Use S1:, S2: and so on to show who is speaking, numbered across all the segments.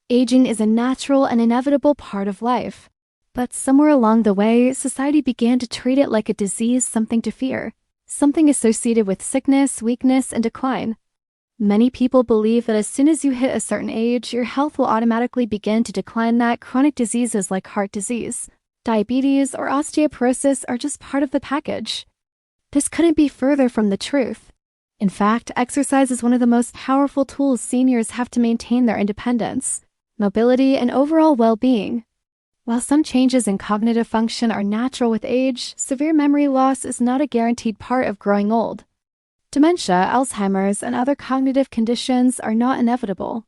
S1: Aging is a natural and inevitable part of life. But somewhere along the way, society began to treat it like a disease, something to fear, something associated with sickness, weakness, and decline. Many people believe that as soon as you hit a certain age, your health will automatically begin to decline, that chronic diseases like heart disease, diabetes, or osteoporosis are just part of the package. This couldn't be further from the truth. In fact, exercise is one of the most powerful tools seniors have to maintain their independence, mobility, and overall well-being. While some changes in cognitive function are natural with age, severe memory loss is not a guaranteed part of growing old. Dementia, Alzheimer's, and other cognitive conditions are not inevitable.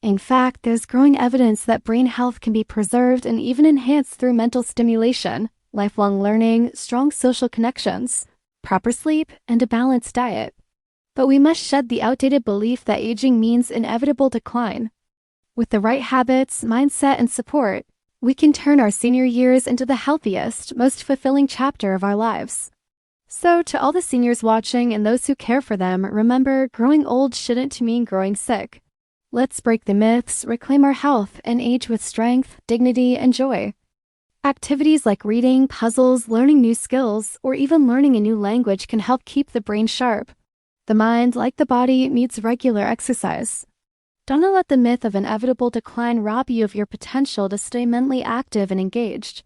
S1: In fact, there's growing evidence that brain health can be preserved and even enhanced through mental stimulation, lifelong learning, strong social connections, proper sleep, and a balanced diet. But we must shed the outdated belief that aging means inevitable decline. With the right habits, mindset, and support, we can turn our senior years into the healthiest, most fulfilling chapter of our lives. So, to all the seniors watching and those who care for them, remember, growing old shouldn't mean growing sick. Let's break the myths, reclaim our health, and age with strength, dignity, and joy. Activities like reading, puzzles, learning new skills, or even learning a new language can help keep the brain sharp. The mind, like the body, needs regular exercise. Don't let the myth of inevitable decline rob you of your potential to stay mentally active and engaged.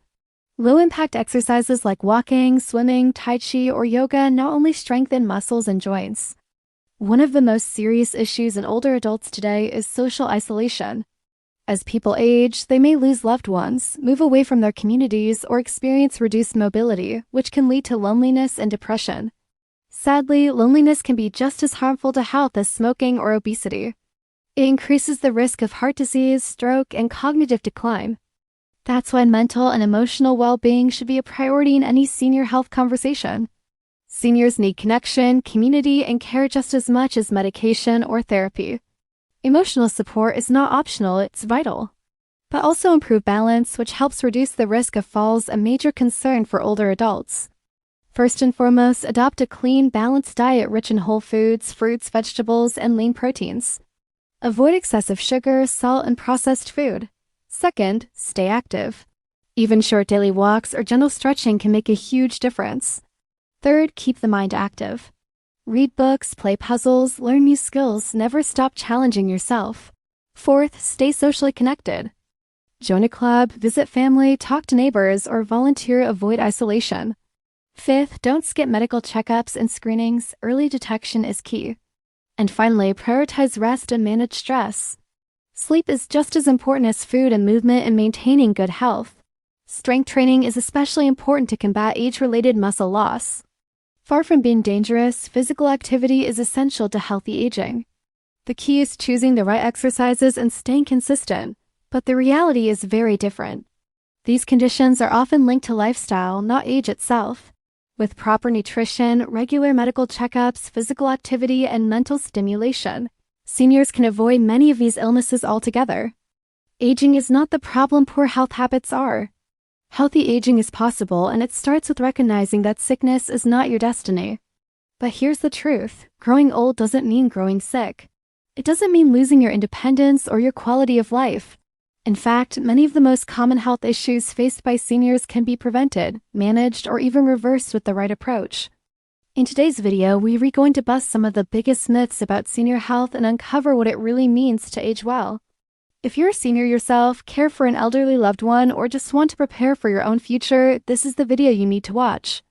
S1: Low-impact exercises like walking, swimming, tai chi, or yoga not only strengthen muscles and joints. One of the most serious issues in older adults today is social isolation. As people age, they may lose loved ones, move away from their communities, or experience reduced mobility, which can lead to loneliness and depression. Sadly, loneliness can be just as harmful to health as smoking or obesity. It increases the risk of heart disease, stroke, and cognitive decline. That's why mental and emotional well-being should be a priority in any senior health conversation. Seniors need connection, community, and care just as much as medication or therapy. Emotional support is not optional, it's vital. But also improve balance, which helps reduce the risk of falls, a major concern for older adults. First and foremost, adopt a clean, balanced diet rich in whole foods, fruits, vegetables, and lean proteins. Avoid excessive sugar, salt, and processed food. Second, stay active. Even short daily walks or gentle stretching can make a huge difference. Third, keep the mind active. Read books, play puzzles, learn new skills, never stop challenging yourself. Fourth, stay socially connected. Join a club, visit family, talk to neighbors, or volunteer. Avoid isolation. Fifth, don't skip medical checkups and screenings. Early detection is key. And finally, prioritize rest and manage stress. Sleep is just as important as food and movement in maintaining good health. Strength training is especially important to combat age-related muscle loss. Far from being dangerous, physical activity is essential to healthy aging. The key is choosing the right exercises and staying consistent, but the reality is very different. These conditions are often linked to lifestyle, not age itself. With proper nutrition, regular medical checkups, physical activity, and mental stimulation, seniors can avoid many of these illnesses altogether. Aging is not the problem, poor health habits are. Healthy aging is possible, and it starts with recognizing that sickness is not your destiny. But here's the truth: growing old doesn't mean growing sick. It doesn't mean losing your independence or your quality of life. In fact, many of the most common health issues faced by seniors can be prevented, managed, or even reversed with the right approach. In today's video, we're going to bust some of the biggest myths about senior health and uncover what it really means to age well. If you're a senior yourself, care for an elderly loved one, or just want to prepare for your own future, this is the video you need to watch.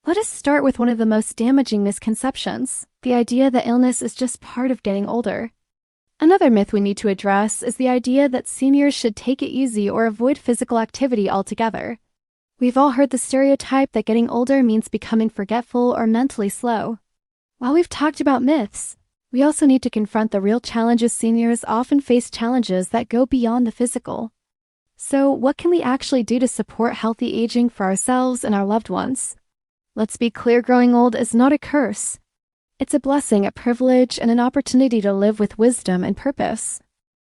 S1: Let us start with one of the most damaging misconceptions: the idea that illness is just part of getting older. Another myth we need to address is the idea that seniors should take it easy or avoid physical activity altogether. We've all heard the stereotype that getting older means becoming forgetful or mentally slow. While we've talked about myths, we also need to confront the real challenges. Seniors often face challenges that go beyond the physical. So, what can we actually do to support healthy aging for ourselves and our loved ones? Let's be clear, growing old is not a curse. It's a blessing, a privilege, and an opportunity to live with wisdom and purpose.